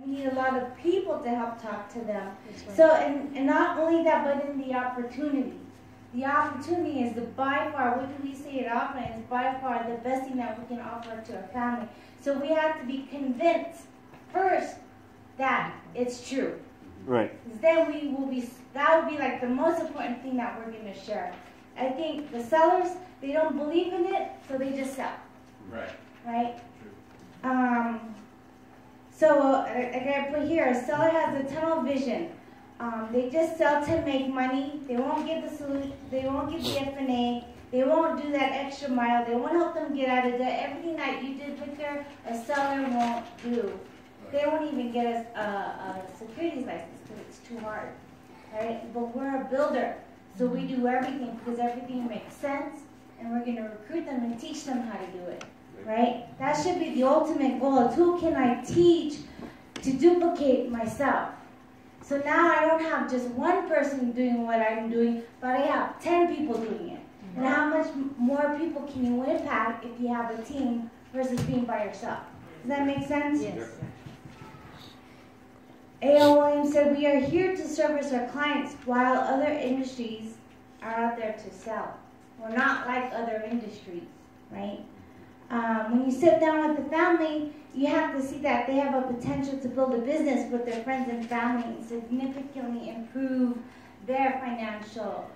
We need a lot of people to help talk to them. Right. So, and not only that, but in the opportunity. The opportunity is by far, what do we say at Opera, is by far the best thing that we can offer to a family. So we have to be convinced first that it's true. Right. Then that would be like the most important thing that we're going to share. I think the sellers, they don't believe in it, so they just sell. Right. Right? True. So, like I put here, a seller has a tunnel vision. They just sell to make money. They won't give the solution. They won't give the F&A. They won't do that extra mile. They won't help them get out of debt. Everything that you did, Victor, a seller won't do. They won't even get us a securities license because it's too hard, right? But we're a builder, so we do everything because everything makes sense, and we're going to recruit them and teach them how to do it, right? That should be the ultimate goal, is who can I teach to duplicate myself? So now I don't have just one person doing what I'm doing, but I have 10 people doing it. And how much more people can you impact if you have a team versus being by yourself? Does that make sense? Yes. A.L. Williams said, we are here to service our clients while other industries are out there to sell. We're not like other industries, right? When you sit down with the family, you have to see that they have a potential to build a business with their friends and family and significantly improve their financial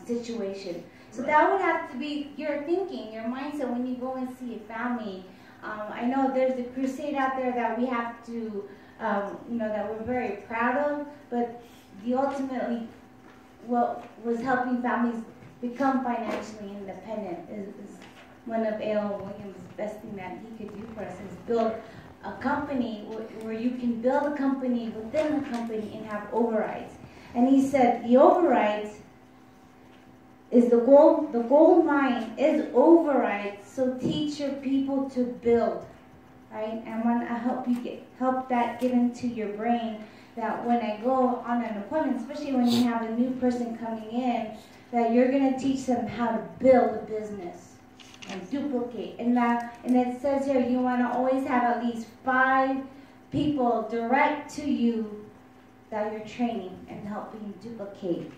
situation. So that would have to be your thinking, your mindset when you go and see a family. I know there's a crusade out there that we have to, that we're very proud of, but the ultimately what was helping families become financially independent is one of A.L. Williams' best thing that he could do for us is build a company where you can build a company within a company and have overrides. And he said the overrides is the gold mine is overrides, so teach your people to build, right? And when I help that get into your brain, that when I go on an appointment, especially when you have a new person coming in, that you're going to teach them how to build a business and duplicate. And it says here you want to always have at least 5 people direct to you that you're training and helping duplicate.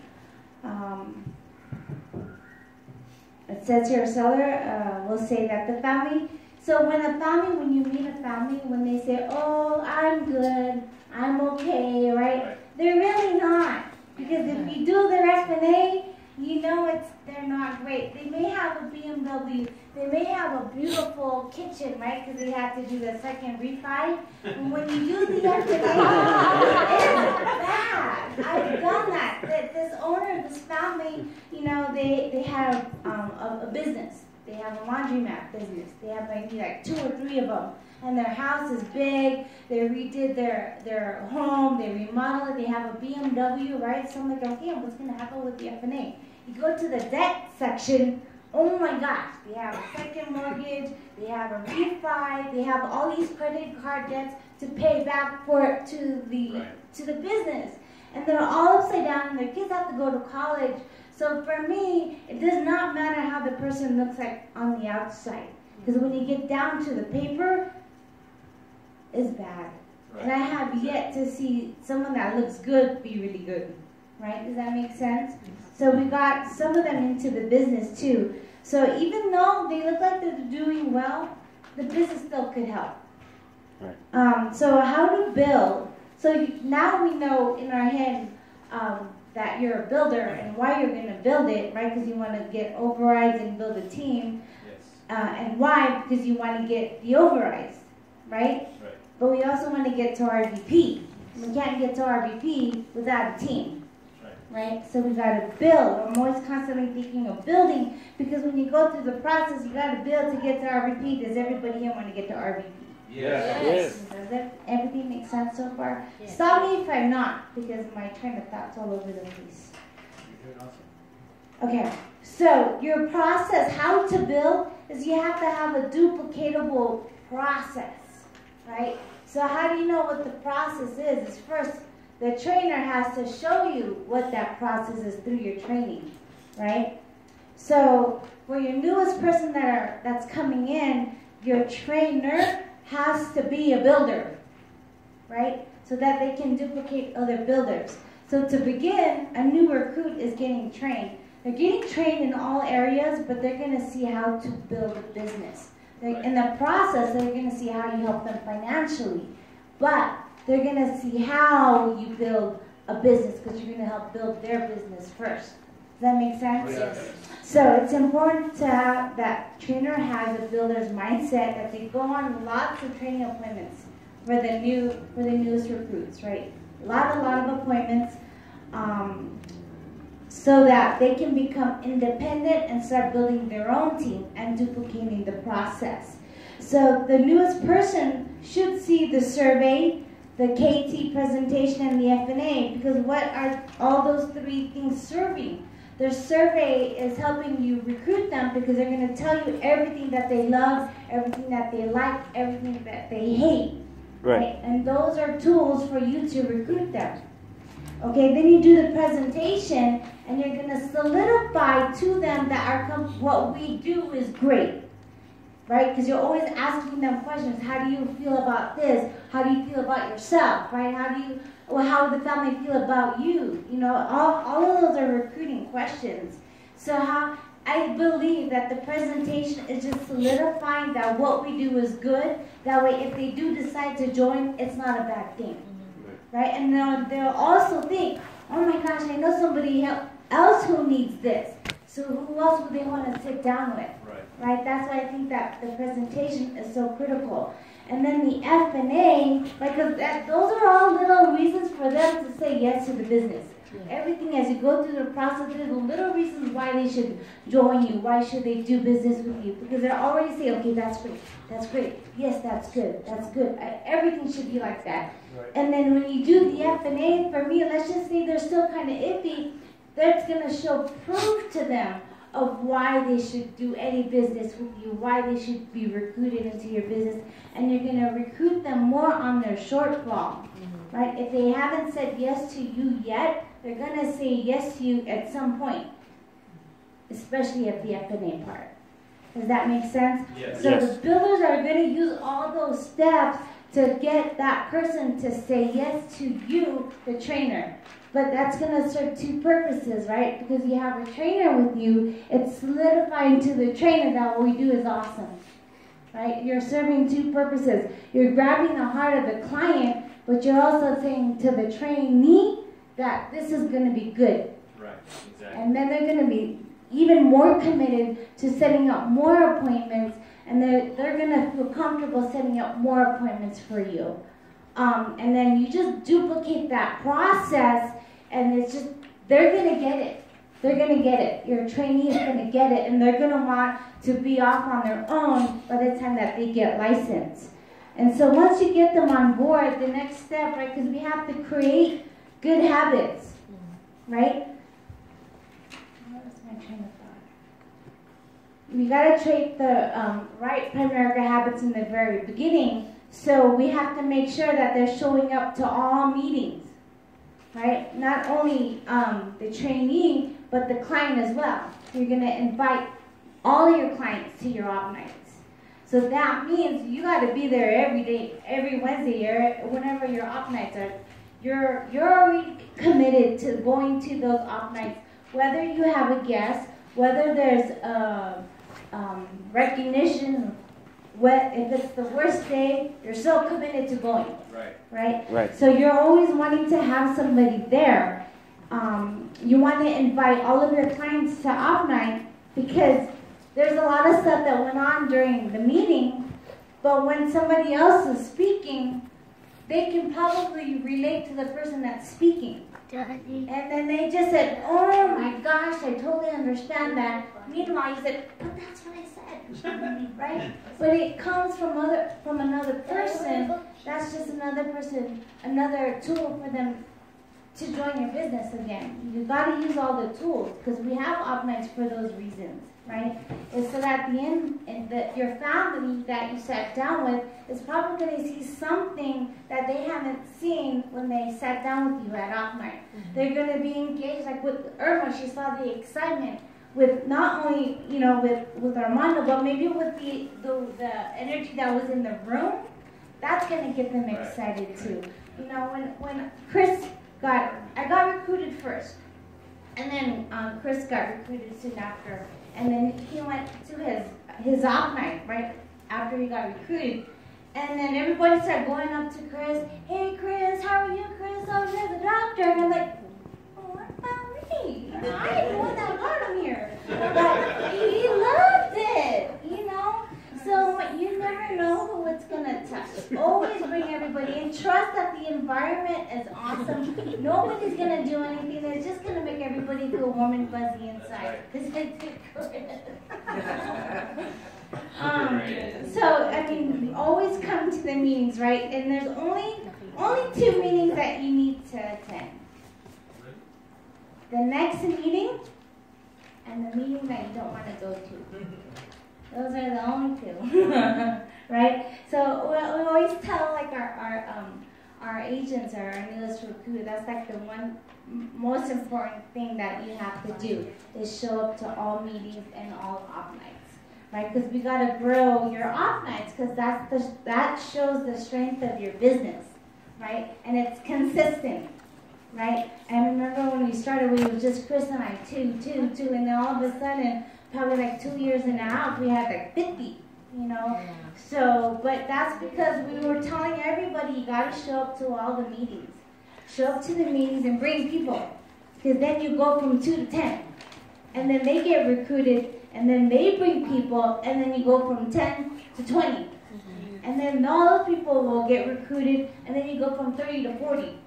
It says here, a seller will say that the family, so when you meet a family, when they say, oh, I'm good, I'm okay, right? They're really not. Because if you do their F&A, you know they're not great. They may have a BMW, they may have a beautiful kitchen, right? Because they have to do the second refi. And when you do the F&A, it's bad. I've done that. This owner, this family, they have a business. They have a laundromat business. They have maybe like 2 or 3 of them. And their house is big. They redid their home. They remodeled it. They have a BMW, right? So I'm like, okay, what's going to happen with the F&A? You go to the debt section. Oh my gosh, they have a second mortgage. They have a refi. They have all these credit card debts to pay back to the business. And they're all upside down. And their kids have to go to college. So for me, it does not matter how the person looks like on the outside. Because when you get down to the paper, it's bad. Right. And I have yet to see someone that looks good be really good. Right? Does that make sense? So we got some of them into the business too. So even though they look like they're doing well, the business still could help. Right. So how to build. So now we know in our head that you're a builder and why you're going to build it, right? Because you want to get overrides and build a team. Yes. And why? Because you want to get the overrides, right? Right. But we also want to get to RVP. We can't get to RVP without a team. Right? So we got to build. I'm always constantly thinking of building because when you go through the process, you got to build to get to RVP. Does everybody here want to get to RVP? Yes. Does everything make sense so far? Yes. Stop me if I'm not because my train of thought's all over the place. Okay, so your process, how to build, is you have to have a duplicatable process, right? So how do you know what the process is? It's first, the trainer has to show you what that process is through your training, right? So for your newest person that's coming in, your trainer has to be a builder, right? So that they can duplicate other builders. So to begin, a new recruit is getting trained. They're getting trained in all areas, but they're going to see how to build a business. In the process, they're going to see how you help them financially. But they're going to see how you build a business because you're going to help build their business first. Does that make sense? Yes. So it's important to have that trainer has a builder's mindset, that they go on lots of training appointments for the newest recruits, right? A lot of appointments, so that they can become independent and start building their own team and duplicating the process. So the newest person should see the survey, the KT presentation, and the FNA, because what are all those three things serving? Their survey is helping you recruit them because they're going to tell you everything that they love, everything that they like, everything that they hate. Right? And those are tools for you to recruit them. Okay, then you do the presentation, and you're going to solidify to them that what we do is great. Right? Because you're always asking them questions. How do you feel about this? How do you feel about yourself? Right? How would the family feel about you? You know, all of those are recruiting questions. So I believe that the presentation is just solidifying that what we do is good. That way, if they do decide to join, it's not a bad thing. Right? And they'll also think, oh my gosh, I know somebody else who needs this. So who else would they want to sit down with? Right? That's why I think that the presentation is so critical. And then the F&A, because those are all little reasons for them to say yes to the business. Everything as you go through the process, there's little reasons why they should join you, why should they do business with you. Because they're already saying, okay, that's great, yes, that's good. Everything should be like that. Right. And then when you do the F&A, for me, let's just say they're still kind of iffy, that's going to show proof to them of why they should do any business with you, why they should be recruited into your business, and you're going to recruit them more on their shortfall, right? If they haven't said yes to you yet, they're going to say yes to you at some point, especially at the F&A part. Does that make sense? Yes. So the builders are going to use all those steps to get that person to say yes to you, the trainer. But that's going to serve two purposes, right? Because you have a trainer with you, it's solidifying to the trainer that what we do is awesome, right? You're serving two purposes. You're grabbing the heart of the client, but you're also saying to the trainee that this is going to be good. Right, exactly. And then they're going to be even more committed to setting up more appointments, and they're going to feel comfortable setting up more appointments for you. And then you just duplicate that process, and it's just, they're going to get it. They're going to get it. Your trainee is going to get it, and they're going to want to be off on their own by the time that they get licensed. And so once you get them on board, the next step, right, because we have to create good habits, right? What was my train of thought? We got to create the right Primerica habits in the very beginning. So we have to make sure that they're showing up to all meetings, right? Not only the trainee, but the client as well. You're going to invite all of your clients to your op nights. So that means you got to be there every day, every Wednesday, or whenever your op nights are. You're already committed to going to those op nights, whether you have a guest, whether there's recognition. If it's the worst day, you're so committed to going. Right? So you're always wanting to have somebody there. You want to invite all of your clients to op night because there's a lot of stuff that went on during the meeting, but when somebody else is speaking, they can probably relate to the person that's speaking. And then they just said, oh my gosh, I totally understand that. Meanwhile, you said, but that's what I said. Right? But it comes from another person. That's just another person, another tool for them to join your business again. You got to use all the tools because we have op nights for those reasons, right? It's so that at the end, your family that you sat down with is probably going to see something that they haven't seen when they sat down with you at op night. They're going to be engaged, like with Irma, she saw the excitement with not only, with Armando, but maybe with the energy that was in the room. That's going to get them excited too. you know, when Chris I got recruited first, and then Chris got recruited soon after, and then he went to his op night right after he got recruited, and then everybody started going up to Chris. Hey Chris, how are you, Chris? Oh, you're the doctor, and I'm like, oh, what about me? I ain't the one that got him here, but he loved it, you know. So you never know who it's gonna touch. Always bring everybody in. Trust that the environment is awesome. Nobody's gonna do anything that's just gonna make everybody feel warm and fuzzy inside. Because it's good. So I mean, always come to the meetings, right? And there's only 2 meetings that you need to attend. The next meeting and the meeting that you don't want to go to. Those are the only 2, right? So we always tell like our agents or our newest recruit, that's like the one most important thing that you have to do is show up to all meetings and all op nights, right? Because we gotta grow your op nights because that shows the strength of your business, right? And it's consistent, right? And remember when we started, we were just Chris and I, 2, and then all of a sudden, probably like 2 years and a half, we had like 50, you know. Yeah. So, but that's because we were telling everybody you got to show up to all the meetings. Show up to the meetings and bring people. Because then you go from 2 to 10. And then they get recruited, and then they bring people, and then you go from 10 to 20. Mm-hmm. And then all those people will get recruited, and then you go from 30 to 40.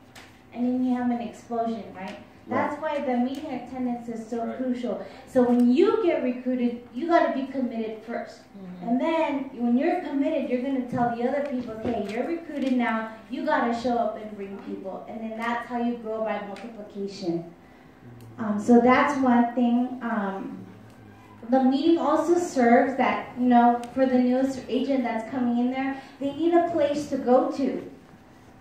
And then you have an explosion, right? That's why the meeting attendance is so crucial. So when you get recruited, you got to be committed first. Mm-hmm. And then when you're committed, you're going to tell the other people, okay, you're recruited now, you got to show up and bring people. And then that's how you grow by multiplication. So that's one thing. The meeting also serves that, you know, for the newest agent that's coming in there, they need a place to go to.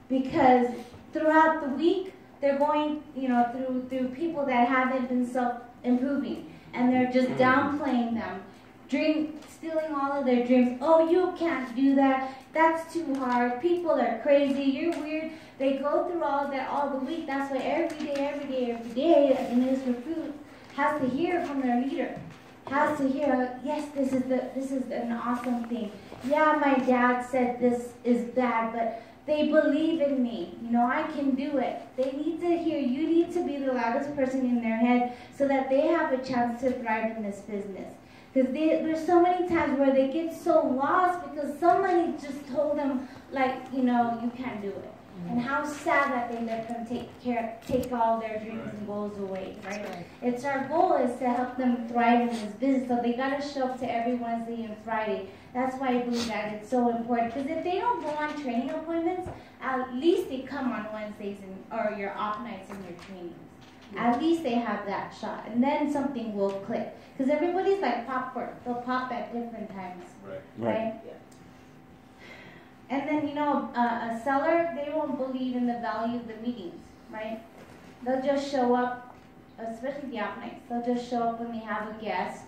Because throughout the week, they're going, you know, through people that haven't been self-improving, and they're just downplaying them, stealing all of their dreams. Oh, you can't do that. That's too hard. People are crazy. You're weird. They go through all that all the week. That's why every day, a newest recruit has to hear from their leader. Has to hear, yes, this is an awesome thing. Yeah, my dad said this is bad, but they believe in me. You know, I can do it. They need to hear. You need to be the loudest person in their head so that they have a chance to thrive in this business. Because there's so many times where they get so lost because somebody just told them, like, you know, you can't do it. And how sad that they let them take all their dreams and goals away, right? It's our goal is to help them thrive in this business. So they got to show up to every Wednesday and Friday. That's why I believe that it's so important. Because if they don't go on training appointments, at least they come on Wednesdays or your off nights and your trainings. At least they have that shot. And then something will click. Because everybody's like popcorn. They'll pop at different times. Right? Yeah. And then, you know, a seller, they won't believe in the value of the meetings, right? They'll just show up, especially the off nights. They'll just show up when they have a guest.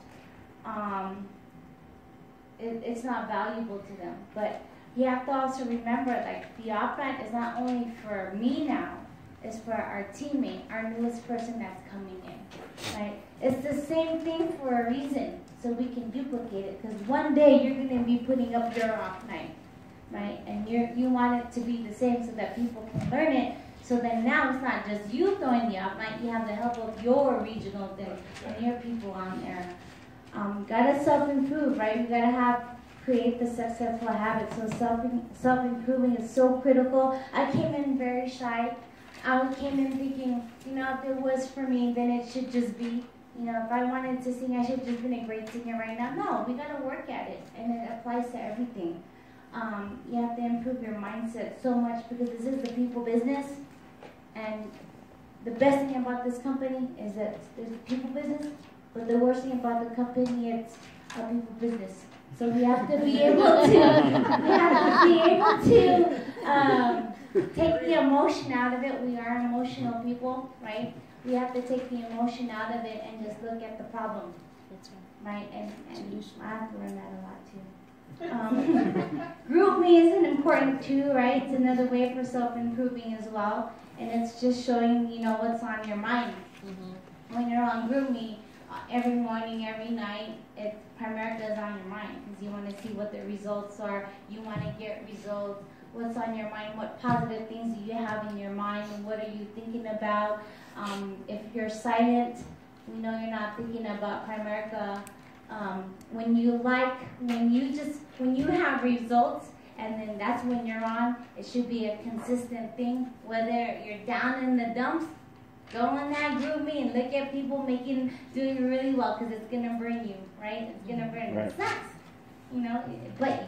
It's not valuable to them. But you have to also remember, like, the off night is not only for me now, it's for our teammate, our newest person that's coming in, right? It's the same thing for a reason, so we can duplicate it. Because one day you're going to be putting up your off night. Right, and you want it to be the same so that people can learn it. So then now it's not just you throwing the off night. You have the help of your regional thing and your people on there. Gotta self-improve, right? You gotta create the successful habits. So self-improving is so critical. I came in very shy. I came in thinking, you know, if it was for me, then it should just be. You know, if I wanted to sing, I should have just been a great singer right now. No, we gotta work at it, and it applies to everything. You have to improve your mindset so much because this is the people business, and the best thing about this company is that there's a people business, but the worst thing about the company is a people business. So we have to be able to take the emotion out of it. We are emotional people, right? We have to take the emotion out of it and just look at the problem. That's right. Right? And I have to learn that a lot too. GroupMe isn't important too, right? It's another way for self-improving as well. And it's just showing, what's on your mind. When you're on GroupMe, every morning, every night, Primerica is on your mind because you want to see what the results are. You want to get results. What's on your mind? What positive things do you have in your mind? And what are you thinking about? If you're silent, we know you're not thinking about Primerica. When you have results, and then that's when you're on, it should be a consistent thing. Whether you're down in the dumps, go on that GroupMe and look at people doing really well because it's gonna bring you, right? It's gonna bring you. It sucks, but you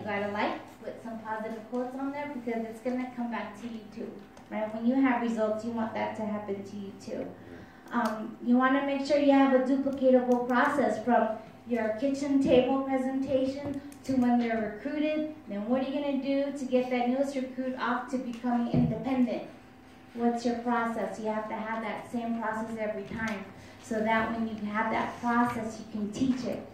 gotta put some positive quotes on there because it's gonna come back to you too, right? When you have results, you want that to happen to you too. You want to make sure you have a duplicatable process from your kitchen table presentation to when they're recruited. Then what are you going to do to get that newest recruit off to becoming independent? What's your process? You have to have that same process every time so that when you have that process, you can teach it.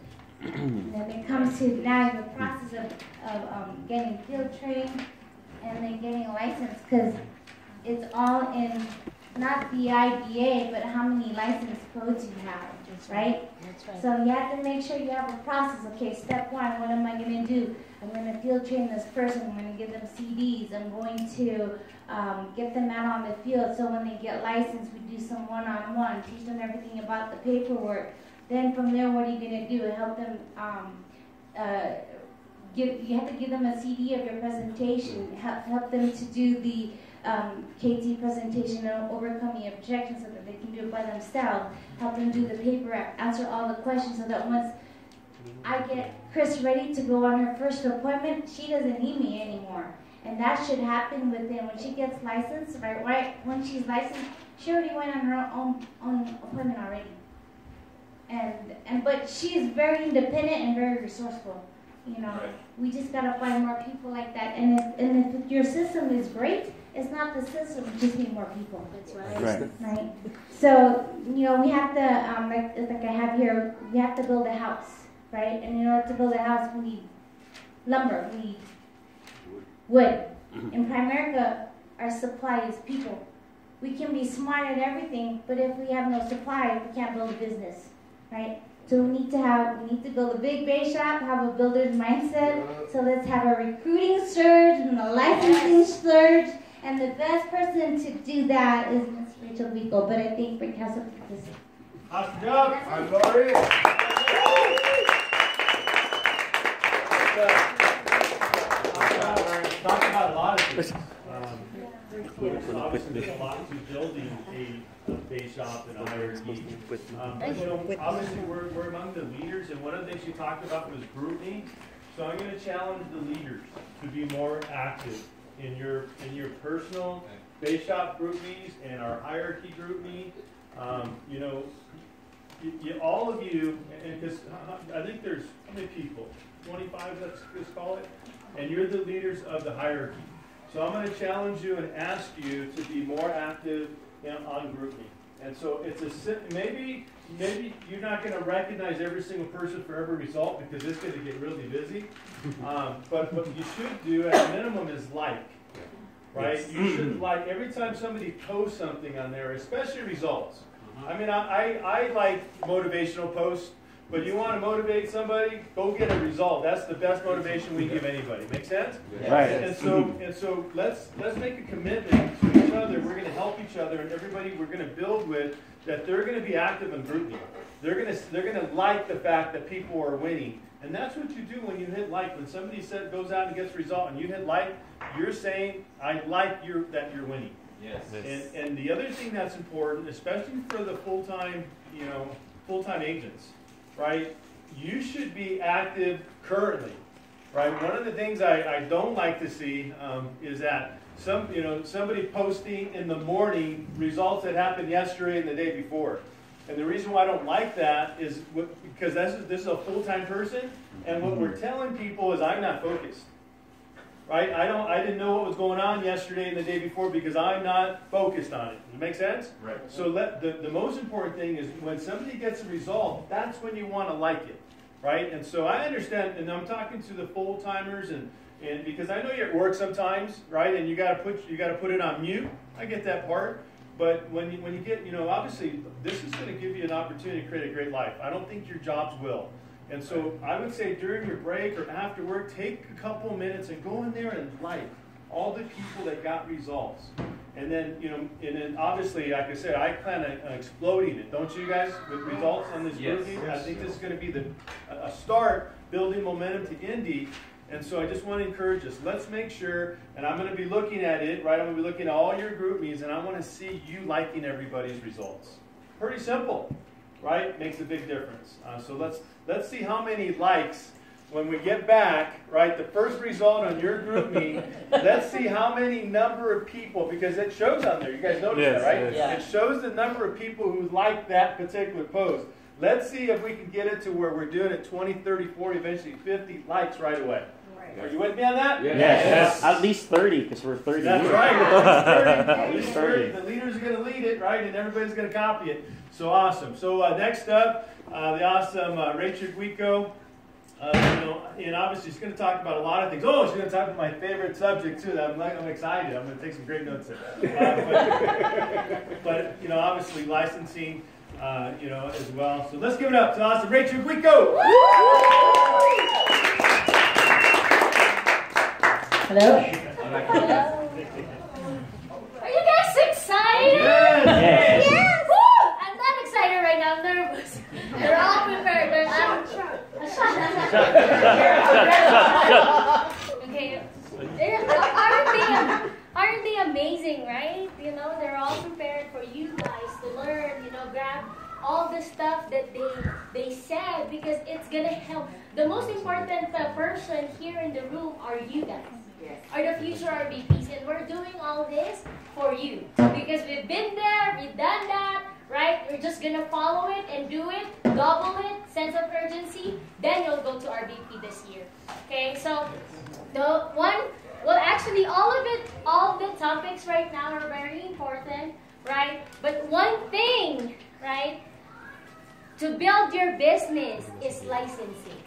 And then it comes to now the process of getting field trained and then getting a license because it's all in not the IBA, but how many license codes you have, right? That's right. So you have to make sure you have a process. Okay, step one, what am I going to do? I'm going to field train this person. I'm going to give them CDs. I'm going to get them out on the field so when they get licensed, we do some one-on-one, teach them everything about the paperwork. Then from there, what are you going to do? Help them, you have to give them a CD of your presentation, help them to do the KT presentation and overcoming objections so that they can do it by themselves. Help them do the paperwork, answer all the questions so that once I get Chris ready to go on her first appointment, she doesn't need me anymore. And that should happen within, when she gets licensed, right when she's licensed, she already went on her own appointment already. But she's very independent and very resourceful. We just gotta find more people like that. And if your system is great, it's not the system, we just need more people. That's right. Right. So, we have to, like I have here, we have to build a house, right? And in order to build a house, we need lumber, we need wood. In Primerica, our supply is people. We can be smart at everything, but if we have no supply, we can't build a business, right? So we need to build a big base shop, have a builder's mindset. So let's have a recruiting surge and a licensing surge. And the best person to do that is Ms. Rachel Vico. But I think Rick has something to say. Awesome job. I'm Lori. Talk about a lot of things. Obviously, there's a lot to building a base shop and a hierarchy. Obviously, we're among the leaders, and one of the things you talked about was GroupMe. So I'm going to challenge the leaders to be more active in your personal base shop GroupMes and our hierarchy GroupMe. All of you, and because I think there's how many people? 25, let's call it. And you're the leaders of the hierarchy. So I'm going to challenge you and ask you to be more active on GroupMe. And so it's maybe you're not going to recognize every single person for every result because it's going to get really busy. But what you should do at minimum is like, right? Yes. You should like every time somebody posts something on there, especially results. I mean, I like motivational posts, but you want to motivate somebody, go get a result. That's the best motivation we give anybody. Make sense? Right. And so let's make a commitment to each other. We're going to help each other, and everybody we're going to build with that they're going to be active in GroupMe. They're going to like the fact that people are winning, and that's what you do when you hit like. When somebody goes out and gets a result, and you hit like, you're saying, "I like that you're winning." Yes. And the other thing that's important, especially for the full-time agents, right? You should be active currently, right? One of the things I don't like to see is that somebody posting in the morning results that happened yesterday and the day before. And the reason why I don't like that is because this is a full-time person, and what we're telling people is I'm not focused. Right? I didn't know what was going on yesterday and the day before because I'm not focused on it. Does it make sense? Right. So the most important thing is when somebody gets a result, that's when you want to like it. right? And so I understand, and I'm talking to the full-timers, and because I know you're at work sometimes, right? And you got to put it on mute. I get that part. But when you get, obviously this is going to give you an opportunity to create a great life. I don't think your jobs will. And so I would say during your break or after work, take a couple of minutes and go in there and like all the people that got results. And then, and then obviously, like I said, I plan on exploding it. Don't you guys, with results on this Yes. movie? I think this is going to be a start building momentum to Indy. And so I just want to encourage us. Let's make sure, and I'm going to be looking at it, right? I'm going to be looking at all your group meetings, and I want to see you liking everybody's results. Pretty simple, right? Makes a big difference. So let's see how many likes when we get back, right? The first result on your group meeting. Let's see how many number of people, because it shows on there. You guys notice that, right? Yes. It shows the number of people who like that particular post. Let's see if we can get it to where we're doing it 20, 30, 40, eventually 50 likes right away. Are you with me on that? Yes. At least 30, because we're 30. That's right. At least 30. At least 30. The leader's going to lead it, right? And everybody's going to copy it. So awesome. So next up, the awesome Rachel Guico. And obviously she's going to talk about a lot of things. Oh, she's going to talk about my favorite subject too. I'm excited. I'm going to take some great notes there. But obviously licensing, as well. So let's give it up to awesome Rachel Guico. Hello? Hello? Are you guys excited? Yes. Yes. Woo! I'm not excited right now. I'm nervous. They're all prepared. Okay. Aren't they amazing, right? They're all prepared for you guys to learn, grab all the stuff that they said, because it's going to help. The most important person here in the room are you guys. Are the future RVPs, and we're doing all this for you because we've been there, we've done that, right? We're just gonna follow it and do it, double it, sense of urgency. Then you'll go to RVP this year. Okay, so actually, all the topics right now are very important, right? But one thing, right, to build your business is licensing.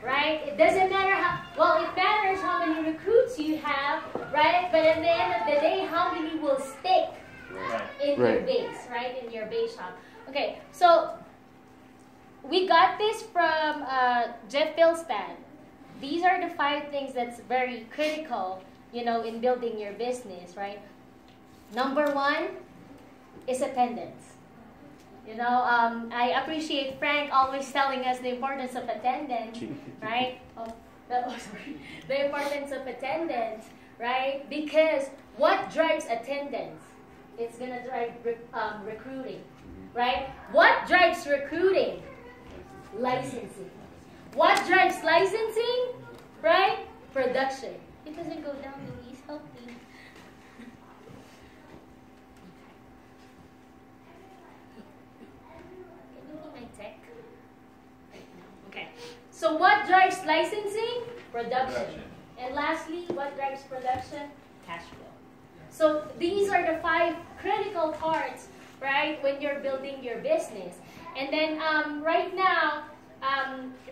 Right? It doesn't matter it matters how many recruits you have, right? But at the end of the day, how many will stick in your base, right? In your base shop. Okay, so we got this from Jeff Bilspan. These are the 5 things that's very critical, in building your business, right? Number 1 is attendance. I appreciate Frank always telling us the importance of attendance, right? The importance of attendance, right? Because what drives attendance? It's gonna drive recruiting, right? What drives recruiting? Licensing. What drives licensing? Right? Production. It doesn't go down, Louise. Help me. Okay. So what drives licensing? Production. And lastly, what drives production? Cash flow. So these are the 5 critical parts, right, when you're building your business. And then right now,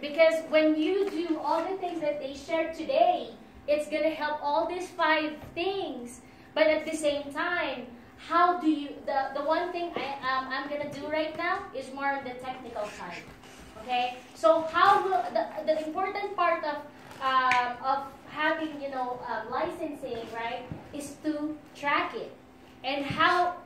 because when you do all the things that they shared today, it's going to help all these 5 things. But at the same time, how do you, the one thing I'm going to do right now is more on the technical side. Okay? So how will, the important part of having, licensing, right, is to track it. And how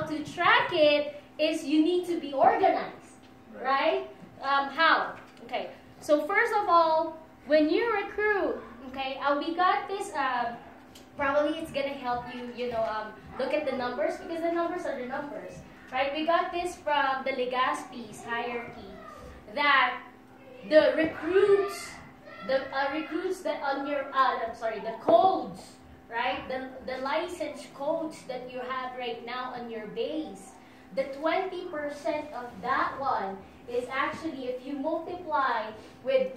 to track it is you need to be organized, right? How? Okay. So first of all, when you recruit, okay, we got this, probably it's going to help you, look at the numbers, because the numbers are the numbers, right? We got this from the Legaspi's hierarchy, that the recruits that on your, the codes, right? The license codes that you have right now on your base, the 20% of that one is actually, if you multiply with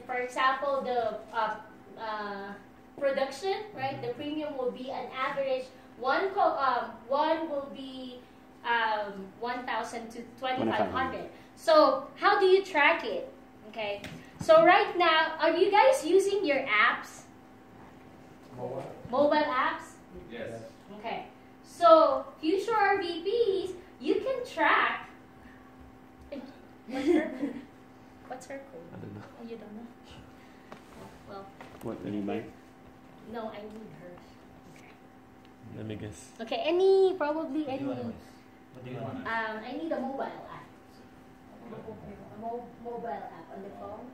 for example, the production, right? The premium will be an average, one will be 1,000 to 2,500. So how do you track it? Okay. So right now, are you guys using your apps? Mobile apps? Yes. Okay. So future RVPs, you can track. What's her code? What's her code? I don't know. Oh, you don't know? Well, What are you buying? no, I need hers. Okay. Let me guess. Okay, probably any. What do you want? I need a mobile app. A mobile app on the phone.